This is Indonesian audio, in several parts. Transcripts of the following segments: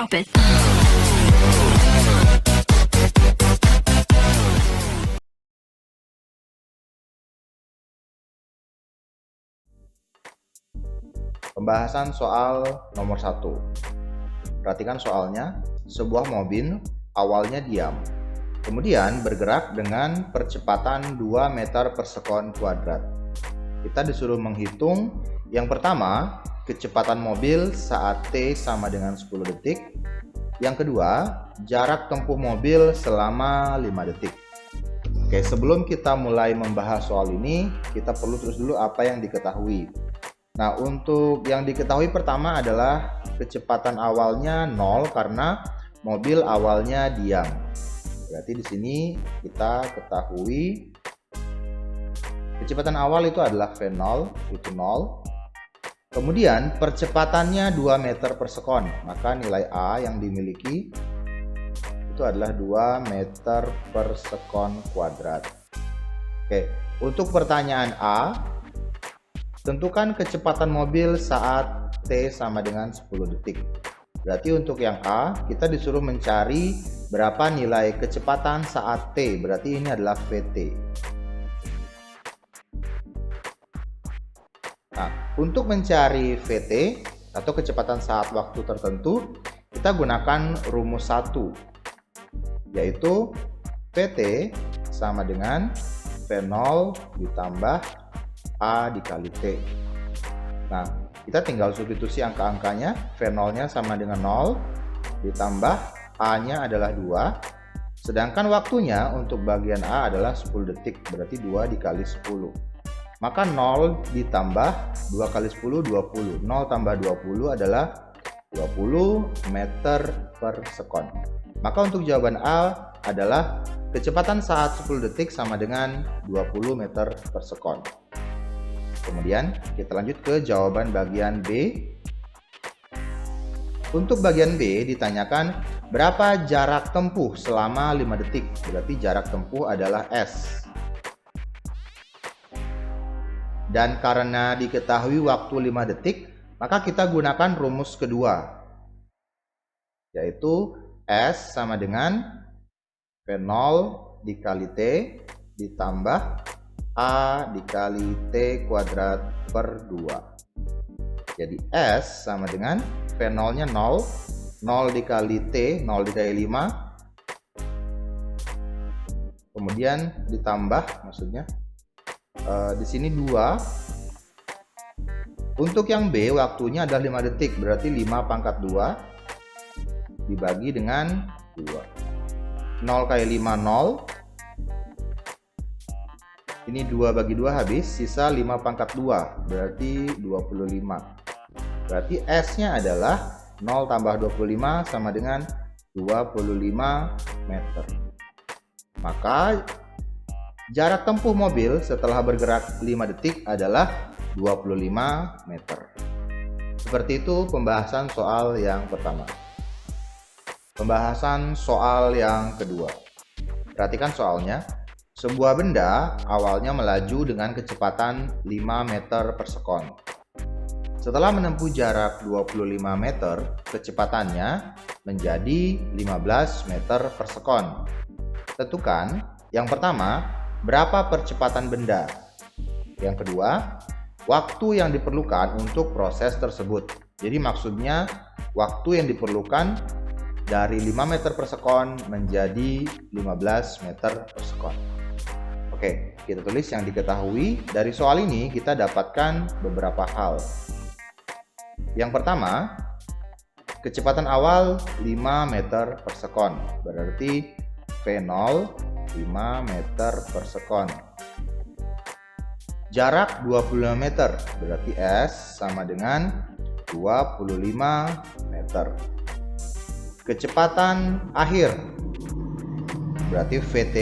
Drop it. Pembahasan soal nomor 1. Perhatikan soalnya. Sebuah mobil awalnya diam, kemudian bergerak dengan percepatan 2 meter per sekon kuadrat. Kita disuruh menghitung yang pertama, kecepatan mobil saat T sama dengan 10 detik. Yang kedua, jarak tempuh mobil selama 5 detik. Oke, sebelum kita mulai membahas soal ini, kita perlu terus dulu apa yang diketahui. Nah, untuk yang diketahui pertama adalah kecepatan awalnya 0 karena mobil awalnya diam. Berarti di sini kita ketahui kecepatan awal itu adalah V0, itu 0. Kemudian percepatannya 2 meter per sekon, maka nilai A yang dimiliki itu adalah 2 meter per sekon kuadrat. Oke, untuk pertanyaan A, tentukan kecepatan mobil saat T sama dengan 10 detik. Berarti untuk yang A, kita disuruh mencari berapa nilai kecepatan saat T, berarti ini adalah Vt. Nah, untuk mencari Vt atau kecepatan saat waktu tertentu, kita gunakan rumus 1, yaitu Vt sama dengan V0 ditambah A dikali T. Nah, kita tinggal substitusi angka-angkanya. V0-nya sama dengan 0, ditambah A-nya adalah 2. Sedangkan waktunya untuk bagian A adalah 10 detik, berarti 2 dikali 10. Maka 0 ditambah 2 kali 10, 20. 0 tambah 20 adalah 20 meter per sekon. Maka untuk jawaban A adalah kecepatan saat 10 detik sama dengan 20 meter per sekon. Kemudian kita lanjut ke jawaban bagian B. Untuk bagian B ditanyakan berapa jarak tempuh selama 5 detik. Berarti jarak tempuh adalah S. Dan karena diketahui waktu 5 detik, maka kita gunakan rumus kedua, yaitu S sama dengan V0 dikali T ditambah A dikali T kuadrat per 2. Jadi S sama dengan V0 nya 0, 0 dikali T, 0 dikali 5, kemudian ditambah, maksudnya di sini 2. Untuk yang B waktunya adalah 5 detik, berarti 5 pangkat 2 dibagi dengan 2. 0 kali 5 0. Ini 2 bagi 2 habis, sisa 5 pangkat 2, berarti 25. Berarti S-nya adalah 0 tambah 25 sama dengan 25 meter. Maka jarak tempuh mobil setelah bergerak 5 detik adalah 25 meter. Seperti itu pembahasan soal yang pertama. Pembahasan soal yang kedua. Perhatikan soalnya. Sebuah benda awalnya melaju dengan kecepatan 5 meter per sekon. Setelah menempuh jarak 25 meter, kecepatannya menjadi 15 meter per sekon. Tentukan, yang pertama, berapa percepatan benda. Yang kedua, waktu yang diperlukan untuk proses tersebut. Jadi maksudnya, waktu yang diperlukan dari 5 meter per sekon menjadi 15 meter per sekon. Oke, kita tulis yang diketahui. Dari soal ini kita dapatkan beberapa hal. Yang pertama, kecepatan awal 5 meter per sekon. Berarti V0 5 meter per sekon. Jarak 25 meter. Berarti S sama dengan 25 meter. Kecepatan akhir. Berarti Vt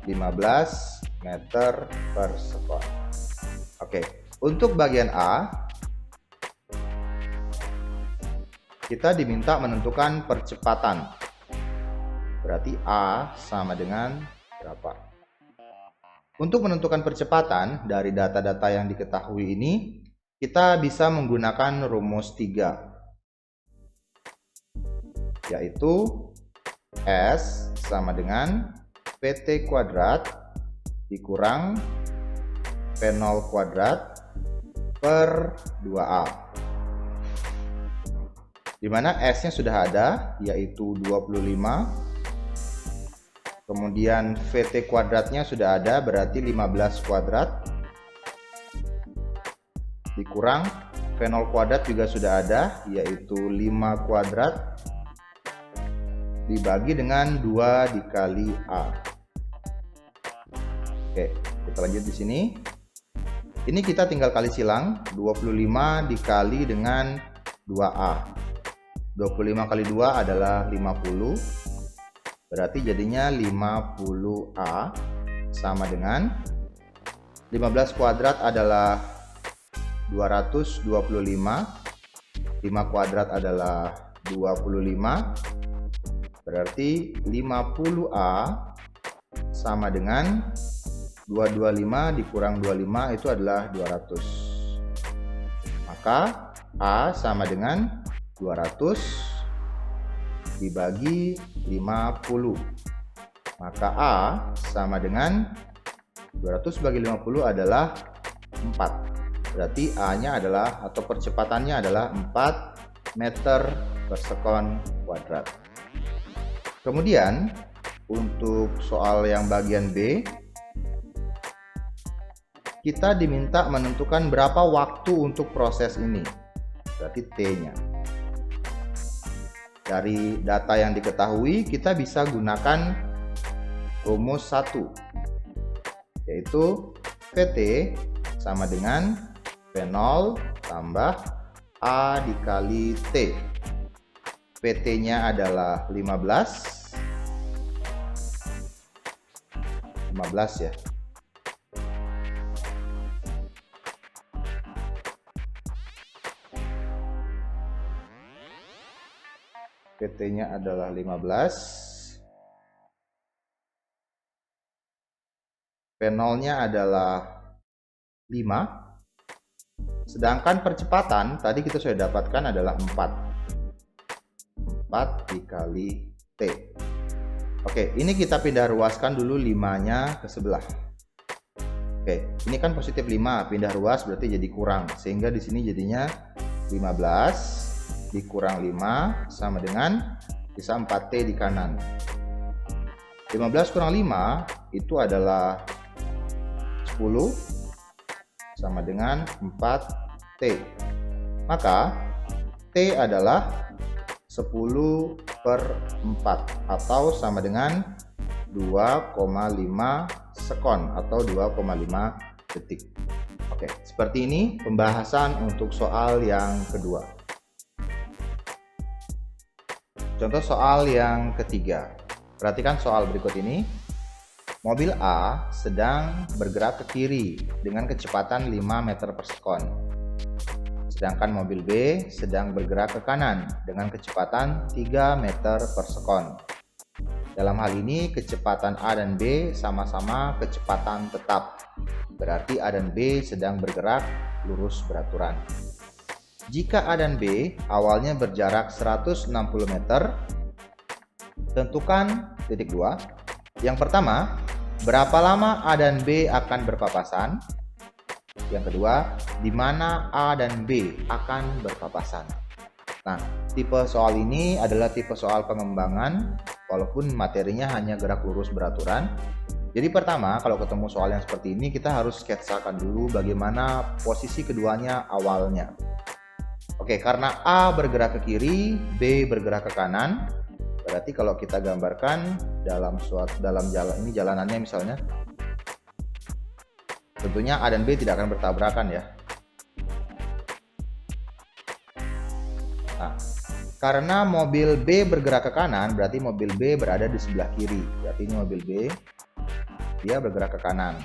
15 meter per sekon. Oke, untuk bagian A kita diminta menentukan percepatan. Berarti A sama dengan berapa? Untuk menentukan percepatan dari data-data yang diketahui ini, kita bisa menggunakan rumus 3. yaitu S sama dengan PT kuadrat dikurang V0 kuadrat per 2A, di mana S-nya sudah ada, yaitu 25, kemudian VT kuadratnya sudah ada, berarti 15 kuadrat, dikurang V0 kuadrat juga sudah ada, yaitu 5 kuadrat, dibagi dengan 2 dikali A. Oke, kita lanjut di sini. Ini kita tinggal kali silang, 25 dikali dengan 2A. 25 kali 2 adalah 50, berarti jadinya 50A sama dengan 15 kuadrat adalah 225, 5 kuadrat adalah 25, berarti 50A sama dengan 225 dikurang 25 itu adalah 200. Maka A sama dengan 200 dibagi 50. Maka A sama dengan 200 bagi 50 adalah 4. Berarti A-nya adalah, atau percepatannya adalah 4 meter per sekon kuadrat. Kemudian untuk soal yang bagian B, kita diminta menentukan berapa waktu untuk proses ini, berarti T-nya. Dari data yang diketahui, kita bisa gunakan rumus 1, yaitu VT sama dengan V0 tambah A dikali T. VT-nya adalah 15 ya. PT-nya adalah 15. P0-nya adalah 5. Sedangkan percepatan tadi kita sudah dapatkan adalah 4. 4 dikali T. Oke, ini kita pindah ruaskan dulu 5-nya ke sebelah. Oke, ini kan positif 5, pindah ruas berarti jadi kurang. Sehingga di sini jadinya 15 dikurang 5 sama dengan bisa 4T di kanan. 15 kurang 5 itu adalah 10 sama dengan 4T. Maka T adalah 10 per 4 atau sama dengan 2,5 sekon atau 2,5 detik. Oke, seperti ini pembahasan untuk soal yang kedua. Contoh soal yang ketiga. Perhatikan soal berikut ini. Mobil A sedang bergerak ke kiri dengan kecepatan 5 meter per sekon. Sedangkan mobil B sedang bergerak ke kanan dengan kecepatan 3 meter per sekon. Dalam hal ini kecepatan A dan B sama-sama kecepatan tetap. Berarti A dan B sedang bergerak lurus beraturan. Jika A dan B awalnya berjarak 160 meter, tentukan titik 2. Yang pertama, berapa lama A dan B akan berpapasan? Yang kedua, di mana A dan B akan berpapasan? Nah, tipe soal ini adalah tipe soal pengembangan, walaupun materinya hanya gerak lurus beraturan. Jadi pertama, kalau ketemu soal yang seperti ini, kita harus sketsakan dulu bagaimana posisi keduanya awalnya. Oke, karena A bergerak ke kiri, B bergerak ke kanan, berarti kalau kita gambarkan dalam jalan ini, jalanannya misalnya, tentunya A dan B tidak akan bertabrakan ya. Nah, karena mobil B bergerak ke kanan, berarti mobil B berada di sebelah kiri. Berarti ini mobil B, dia bergerak ke kanan.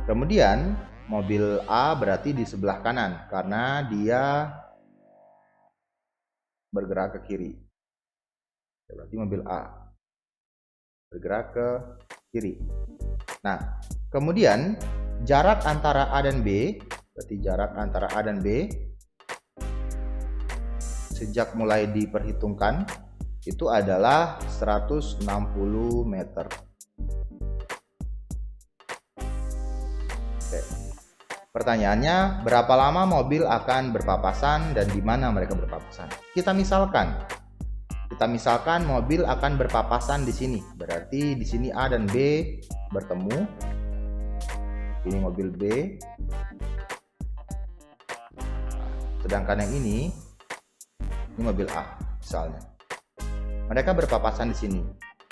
Kemudian mobil A berarti di sebelah kanan karena dia bergerak ke kiri. Berarti mobil A bergerak ke kiri. Nah, kemudian jarak antara A dan B, berarti jarak antara A dan B sejak mulai diperhitungkan itu adalah 160 meter. Oke. Pertanyaannya, berapa lama mobil akan berpapasan dan di mana mereka berpapasan? Kita misalkan mobil akan berpapasan di sini. Berarti di sini A dan B bertemu. Ini mobil B. Sedangkan yang ini mobil A misalnya. Mereka berpapasan di sini.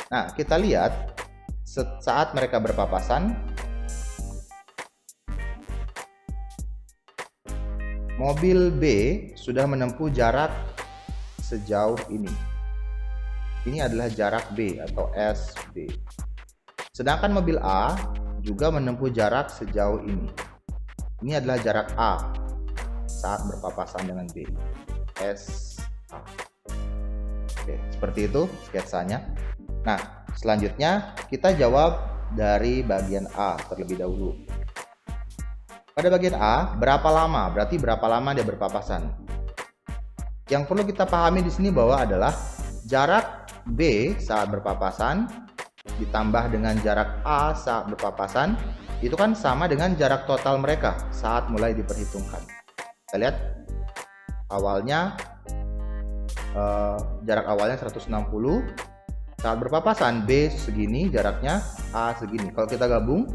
Nah, kita lihat saat mereka berpapasan, mobil B sudah menempuh jarak sejauh ini. Ini adalah jarak B atau SB. Sedangkan mobil A juga menempuh jarak sejauh ini. Ini adalah jarak A saat berpapasan dengan B. SA. Oke, seperti itu sketsanya. Nah, selanjutnya kita jawab dari bagian A terlebih dahulu. Pada bagian A, berapa lama? Berarti berapa lama dia berpapasan? Yang perlu kita pahami di sini bahwa adalah jarak B saat berpapasan ditambah dengan jarak A saat berpapasan itu kan sama dengan jarak total mereka saat mulai diperhitungkan. Kita lihat awalnya jarak awalnya 160, saat berpapasan B segini, jaraknya A segini. Kalau kita gabung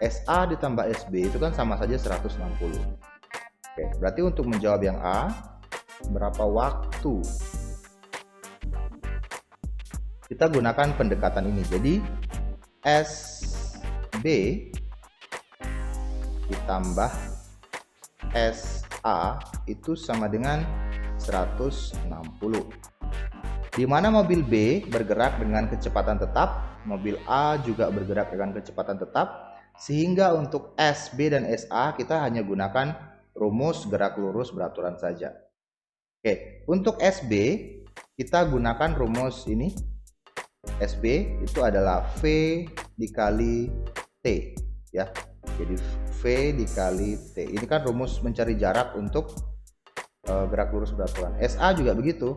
SA ditambah SB itu kan sama saja 160. Oke, berarti untuk menjawab yang A, berapa waktu? Kita gunakan pendekatan ini. Jadi SB ditambah SA itu sama dengan 160. Di mana mobil B bergerak dengan kecepatan tetap, mobil A juga bergerak dengan kecepatan tetap, sehingga untuk SB dan SA kita hanya gunakan rumus gerak lurus beraturan saja. Oke, untuk SB kita gunakan rumus ini. SB itu adalah V dikali T ya. Jadi V dikali T. Ini kan rumus mencari jarak untuk gerak lurus beraturan. SA juga begitu.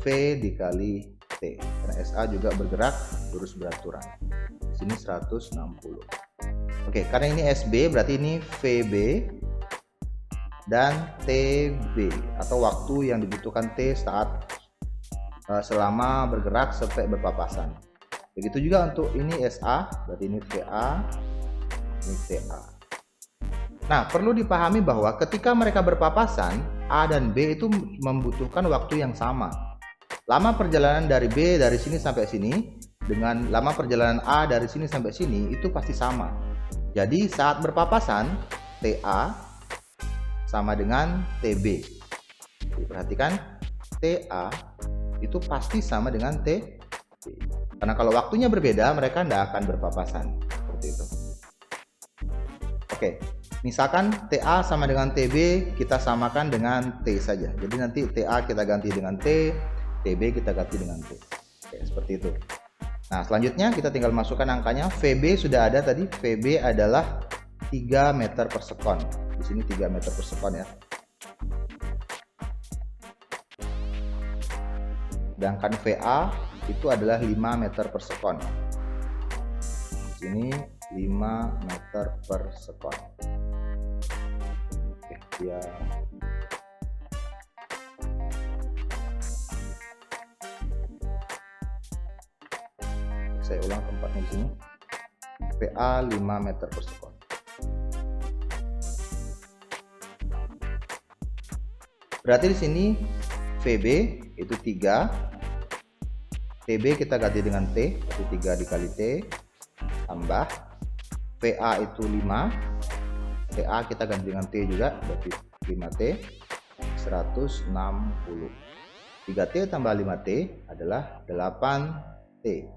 V dikali T. Karena SA juga bergerak lurus beraturan. Di sini 160. Oke, karena ini SB berarti ini VB dan TB atau waktu yang dibutuhkan T saat selama bergerak sampai berpapasan. Begitu juga untuk ini SA, berarti ini VA, ini TA. Nah, perlu dipahami bahwa ketika mereka berpapasan, A dan B itu membutuhkan waktu yang sama. Lama perjalanan dari B dari sini sampai sini dengan lama perjalanan A dari sini sampai sini itu pasti sama. Jadi saat berpapasan, TA sama dengan TB. Perhatikan, TA itu pasti sama dengan TB. Karena kalau waktunya berbeda, mereka tidak akan berpapasan. Seperti itu. Oke. Misalkan TA sama dengan TB, kita samakan dengan T saja. Jadi nanti TA kita ganti dengan T, TB kita ganti dengan T. Oke, seperti itu. Nah, selanjutnya kita tinggal masukkan angkanya. VB sudah ada tadi. VB adalah 3 meter per sekon. Di sini 3 meter per sekon ya. Sedangkan VA itu adalah 5 meter per sekon. Di sini 5 meter per sekon. Ya. Saya ulang tempatnya di sini. PA 5 meter per sekon. Berarti di sini VB itu 3, TB kita ganti dengan T, berarti 3 dikali T tambah VA itu 5. TA kita ganti dengan T juga, berarti 5T 160. 3T tambah 5T adalah 8T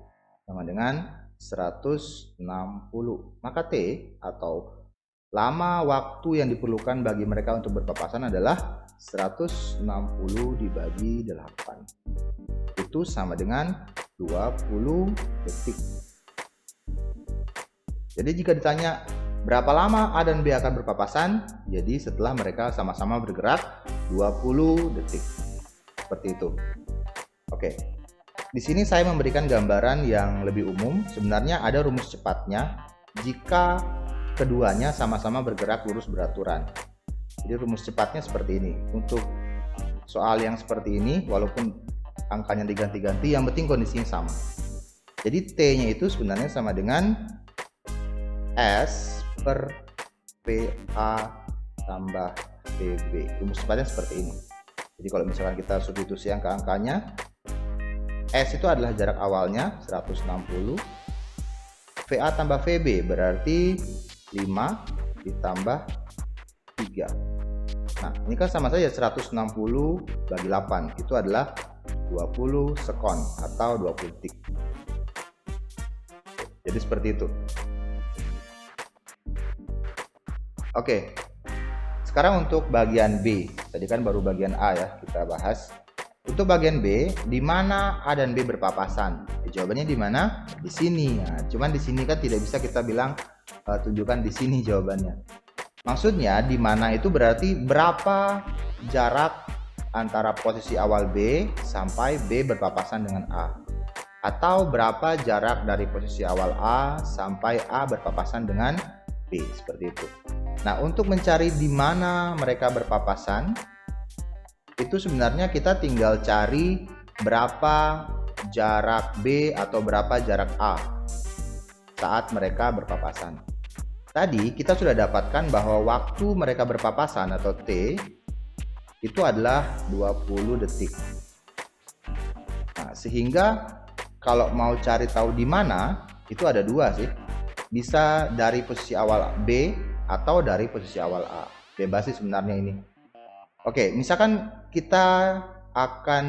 sama dengan 160. Maka T atau lama waktu yang diperlukan bagi mereka untuk berpapasan adalah 160 dibagi 8. Itu sama dengan 20 detik. Jadi jika ditanya berapa lama A dan B akan berpapasan? Jadi setelah mereka sama-sama bergerak 20 detik. Seperti itu. Oke. Oke. Di sini saya memberikan gambaran yang lebih umum. Sebenarnya ada rumus cepatnya jika keduanya sama-sama bergerak lurus beraturan. Jadi rumus cepatnya seperti ini. Untuk soal yang seperti ini, walaupun angkanya diganti-ganti, yang penting kondisinya sama. Jadi T-nya itu sebenarnya sama dengan S per PA tambah PB. Rumus cepatnya seperti ini. Jadi kalau misalkan kita substitusi angka-angkanya, S itu adalah jarak awalnya 160, VA tambah VB berarti 5 ditambah 3. Nah, ini kan sama saja 160 bagi 8, itu adalah 20 sekon atau 20 detik. Jadi seperti itu. Oke, sekarang untuk bagian B. Tadi kan baru bagian A ya kita bahas. Untuk bagian B, di mana A dan B berpapasan? Jawabannya di mana? Di sini. Nah, cuman di sini kan tidak bisa kita bilang tunjukkan di sini jawabannya. Maksudnya di mana itu berarti berapa jarak antara posisi awal B sampai B berpapasan dengan A, atau berapa jarak dari posisi awal A sampai A berpapasan dengan B, seperti itu. Nah, untuk mencari di mana mereka berpapasan, itu sebenarnya kita tinggal cari berapa jarak B atau berapa jarak A saat mereka berpapasan. Tadi kita sudah dapatkan bahwa waktu mereka berpapasan atau T itu adalah 20 detik. Nah, sehingga kalau mau cari tahu di mana, itu ada dua sih. Bisa dari posisi awal B atau dari posisi awal A. Bebas sih sebenarnya ini. Oke, misalkan kita akan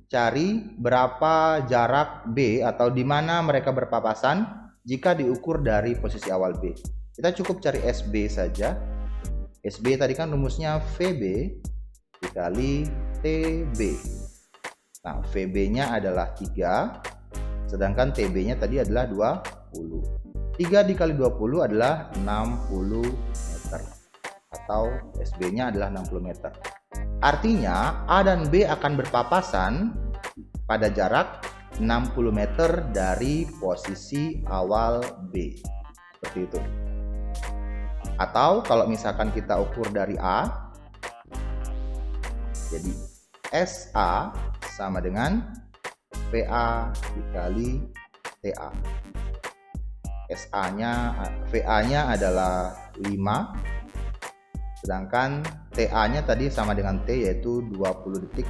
cari berapa jarak B atau di mana mereka berpapasan jika diukur dari posisi awal B. Kita cukup cari SB saja. SB tadi kan rumusnya VB dikali TB. Nah, VB-nya adalah 3, sedangkan TB-nya tadi adalah 20. 3 dikali 20 adalah 60 meter. Atau SB-nya adalah 60 meter. Artinya A dan B akan berpapasan pada jarak 60 meter dari posisi awal B. Seperti itu. Atau kalau misalkan kita ukur dari A, jadi SA sama dengan PA dikali TA. VA-nya adalah 5, sedangkan TA-nya tadi sama dengan T, yaitu 20 detik.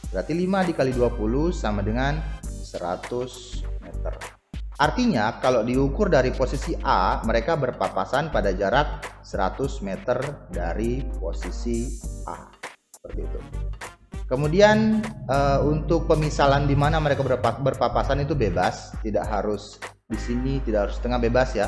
Berarti 5 dikali 20 sama dengan 100 meter. Artinya kalau diukur dari posisi A, mereka berpapasan pada jarak 100 meter dari posisi A. Seperti itu. Kemudian untuk pemisalan di mana mereka berpapasan itu bebas, tidak harus di sini, tidak harus tengah, bebas ya.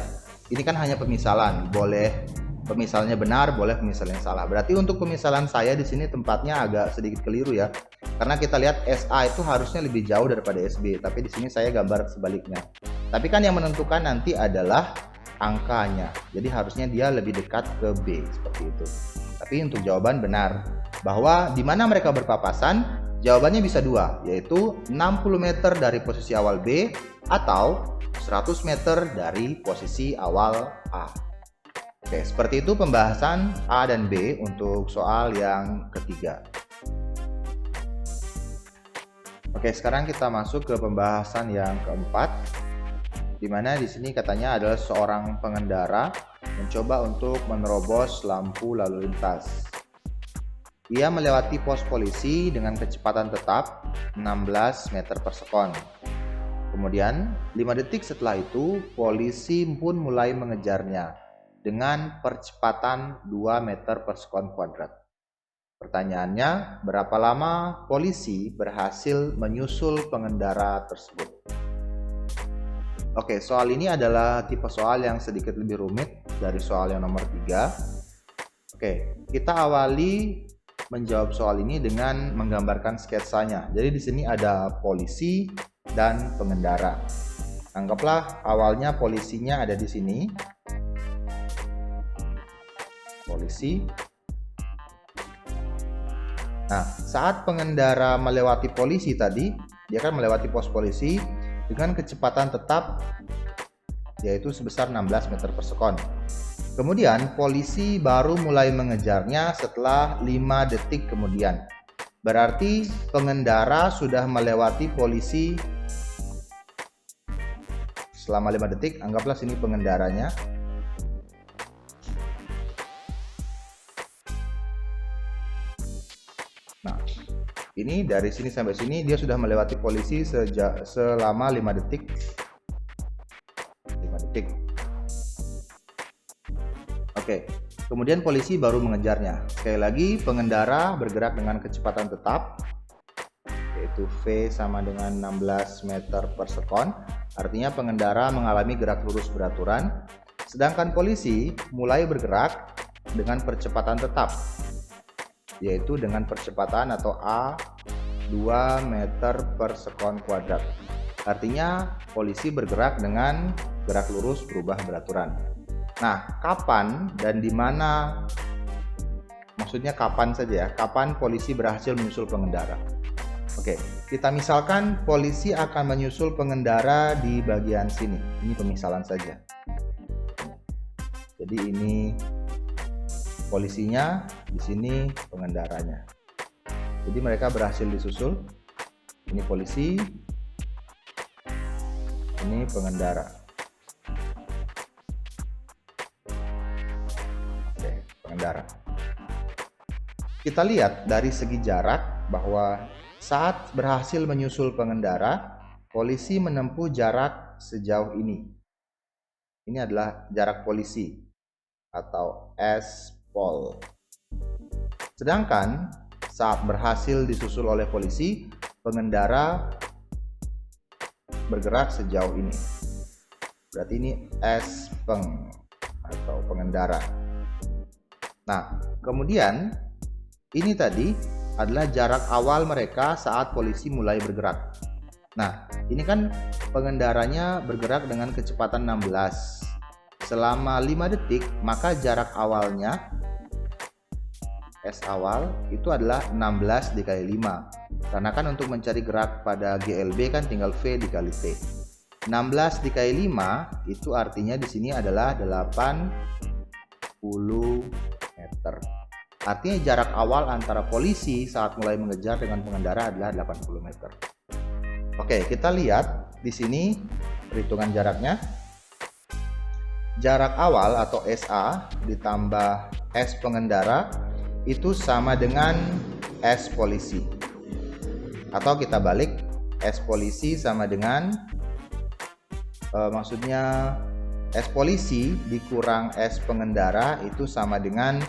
Ini kan hanya pemisalan, boleh pemisalannya benar, boleh pemisalannya salah. Berarti untuk pemisalan saya di sini tempatnya agak sedikit keliru ya. Karena kita lihat SA itu harusnya lebih jauh daripada SB, tapi di sini saya gambar sebaliknya. Tapi kan yang menentukan nanti adalah angkanya. Jadi harusnya dia lebih dekat ke B, seperti itu. Tapi untuk jawaban benar bahwa di mana mereka berpapasan, jawabannya bisa dua, yaitu 60 meter dari posisi awal B atau 100 meter dari posisi awal A. Oke, seperti itu pembahasan A dan B untuk soal yang ketiga. Oke, sekarang kita masuk ke pembahasan yang keempat, di mana di sini katanya adalah seorang pengendara mencoba untuk menerobos lampu lalu lintas. Ia melewati pos polisi dengan kecepatan tetap 16 meter per sekon. Kemudian, 5 detik setelah itu, polisi pun mulai mengejarnya dengan percepatan 2 meter per sekon kuadrat. Pertanyaannya, berapa lama polisi berhasil menyusul pengendara tersebut? Oke, soal ini adalah tipe soal yang sedikit lebih rumit dari soal yang nomor 3. Oke, kita awali menjawab soal ini dengan menggambarkan sketsanya. Jadi di sini ada polisi dan pengendara. Anggaplah awalnya polisinya ada di sini. Polisi. Nah, saat pengendara melewati polisi tadi, dia kan melewati pos polisi dengan kecepatan tetap yaitu sebesar 16 meter per sekon. Kemudian polisi baru mulai mengejarnya setelah 5 detik kemudian. Berarti pengendara sudah melewati polisi selama 5 detik. Anggaplah sini pengendaranya. Nah, ini dari sini sampai sini dia sudah melewati polisi selama 5 detik. 5 detik. Oke, kemudian polisi baru mengejarnya. Sekali lagi, pengendara bergerak dengan kecepatan tetap, yaitu V sama dengan 16 meter per sekon. Artinya pengendara mengalami gerak lurus beraturan. Sedangkan polisi mulai bergerak dengan percepatan tetap, yaitu dengan percepatan atau A 2 meter per sekon kuadrat. Artinya polisi bergerak dengan gerak lurus berubah beraturan. Nah, kapan dan di mana, maksudnya kapan saja ya, kapan polisi berhasil menyusul pengendara? Oke, kita misalkan polisi akan menyusul pengendara di bagian sini. Ini pemisalan saja. Jadi ini polisinya, di sini pengendaranya. Jadi mereka berhasil disusul. Ini polisi, ini pengendara. Pengendara. Kita lihat dari segi jarak bahwa saat berhasil menyusul pengendara, polisi menempuh jarak sejauh ini. Ini adalah jarak polisi atau S-Pol. Sedangkan saat berhasil disusul oleh polisi, pengendara bergerak sejauh ini. Berarti ini S-Peng atau pengendara. Nah, kemudian ini tadi adalah jarak awal mereka saat polisi mulai bergerak. Nah, ini kan pengendaranya bergerak dengan kecepatan 16. Selama 5 detik, maka jarak awalnya S awal itu adalah 16 dikali 5. Karena kan untuk mencari gerak pada GLB kan tinggal V dikali T. 16 dikali 5 itu artinya di sini adalah 80 meter. Artinya jarak awal antara polisi saat mulai mengejar dengan pengendara adalah 80 meter. Oke, kita lihat di sini perhitungan jaraknya. Jarak awal atau SA ditambah S pengendara itu sama dengan S polisi. Atau kita balik, S polisi sama dengan maksudnya S polisi dikurang S pengendara itu sama dengan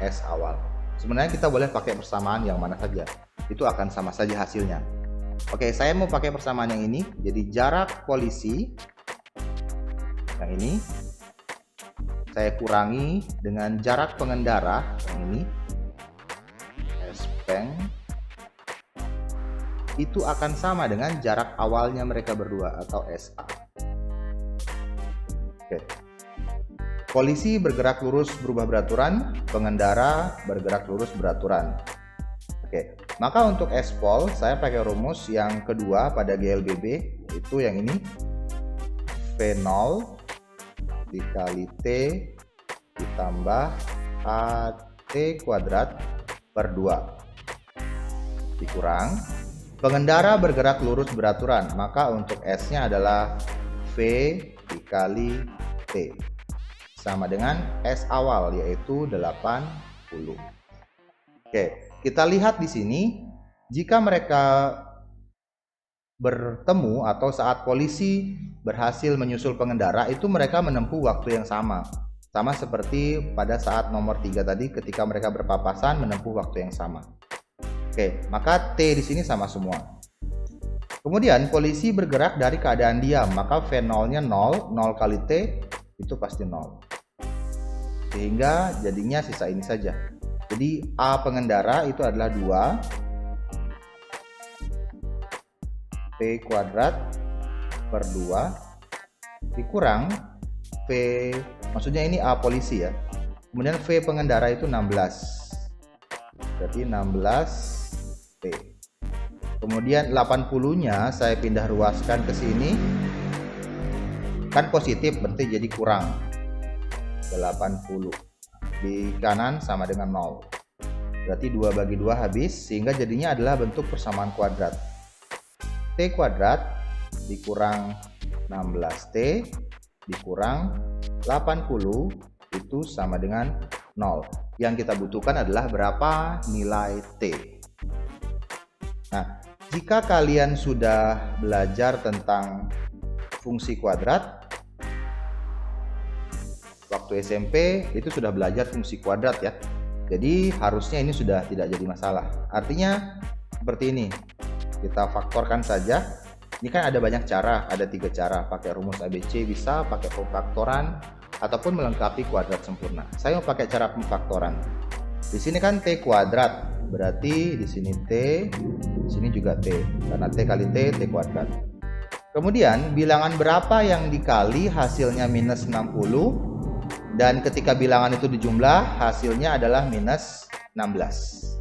S awal. Sebenarnya kita boleh pakai persamaan yang mana saja, itu akan sama saja hasilnya. Oke, saya mau pakai persamaan yang ini. Jadi jarak polisi yang ini saya kurangi dengan jarak pengendara yang ini, S peng, itu akan sama dengan jarak awalnya mereka berdua atau SA. Oke. Polisi bergerak lurus berubah beraturan, pengendara bergerak lurus beraturan. Oke, maka untuk S-Pol saya pakai rumus yang kedua pada GLBB, itu yang ini, V0 dikali T ditambah AT kuadrat per 2 dikurang pengendara bergerak lurus beraturan, maka untuk S-nya adalah V dikali T sama dengan S awal yaitu 80. Oke, kita lihat di sini jika mereka bertemu atau saat polisi berhasil menyusul pengendara itu mereka menempuh waktu yang sama seperti pada saat nomor 3 tadi ketika mereka berpapasan menempuh waktu yang sama. Oke, maka T di sini sama semua. Kemudian polisi bergerak dari keadaan diam, maka V0-nya 0, 0 kali T itu pasti 0. Sehingga jadinya sisa ini saja. Jadi A pengendara itu adalah 2 P kuadrat per 2 dikurang V, maksudnya ini A polisi ya. Kemudian V pengendara itu 16. Berarti 16 Kemudian 80-nya saya pindah ruaskan ke sini. Kan positif, berarti jadi kurang 80. Di kanan sama dengan 0. Berarti 2 bagi 2 habis, sehingga jadinya adalah bentuk persamaan kuadrat. T kuadrat dikurang 16T dikurang 80 itu sama dengan 0. Yang kita butuhkan adalah berapa nilai T. Nah, jika kalian sudah belajar tentang fungsi kuadrat, waktu SMP itu sudah belajar fungsi kuadrat ya. Jadi harusnya ini sudah tidak jadi masalah. Artinya seperti ini. Kita faktorkan saja. Ini kan ada banyak cara, ada 3 cara. Pakai rumus ABC bisa, pakai pemfaktoran, ataupun melengkapi kuadrat sempurna. Saya mau pakai cara pemfaktoran. Di sini kan T kuadrat. Berarti di sini T, di sini juga T. Karena T kali T, T kuadrat. Kemudian bilangan berapa yang dikali hasilnya minus 60, dan ketika bilangan itu dijumlah hasilnya adalah minus 16.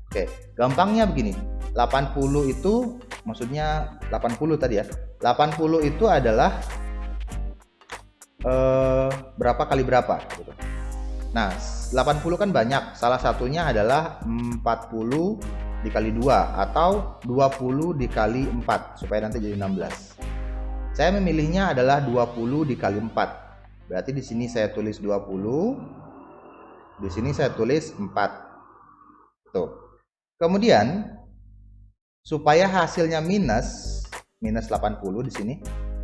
Oke, gampangnya begini. 80 itu maksudnya 80 tadi ya. 80 itu adalah berapa kali berapa gitu. Nah, 80 kan banyak. Salah satunya adalah 40 dikali 2 atau 20 dikali 4 supaya nanti jadi 16. Saya memilihnya adalah 20 dikali 4. Berarti di sini saya tulis 20, di sini saya tulis 4. Tuh. Kemudian supaya hasilnya minus 80 di sini.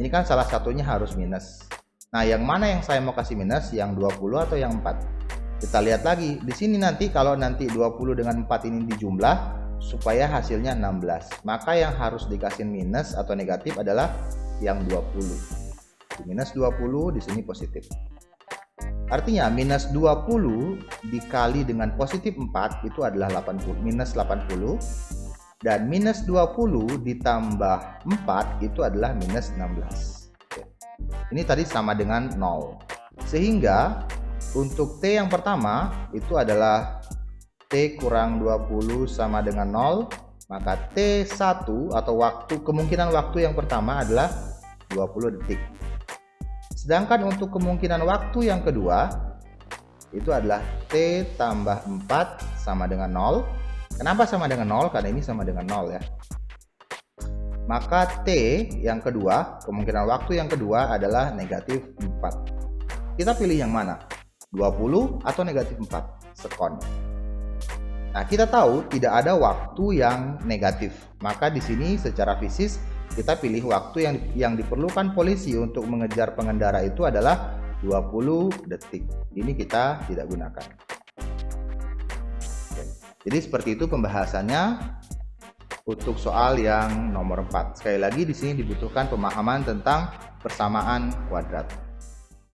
Ini kan salah satunya harus minus. Nah, yang mana yang saya mau kasih minus? Yang 20 atau yang 4? Kita lihat lagi. Di sini nanti kalau nanti 20 dengan 4 ini dijumlah supaya hasilnya 16. Maka yang harus dikasih minus atau negatif adalah yang 20. Di minus 20 di sini positif. Artinya minus 20 dikali dengan positif 4 itu adalah 80, minus 80. Dan minus 20 ditambah 4 itu adalah minus 16. Ini tadi sama dengan 0. Sehingga untuk T yang pertama itu adalah T kurang 20 sama dengan 0. Maka T1 atau kemungkinan waktu yang pertama adalah 20 detik. Sedangkan untuk kemungkinan waktu yang kedua itu adalah T tambah 4 sama dengan 0. Kenapa sama dengan 0? Karena ini sama dengan 0 ya. Maka T yang kedua, kemungkinan waktu yang kedua adalah negatif 4. Kita pilih yang mana? 20 atau negatif 4 sekon. Nah, kita tahu tidak ada waktu yang negatif. Maka di sini secara fisik kita pilih waktu yang diperlukan polisi untuk mengejar pengendara itu adalah 20 detik. Ini kita tidak gunakan. Jadi seperti itu pembahasannya untuk soal yang nomor 4. Sekali lagi di sini dibutuhkan pemahaman tentang persamaan kuadrat.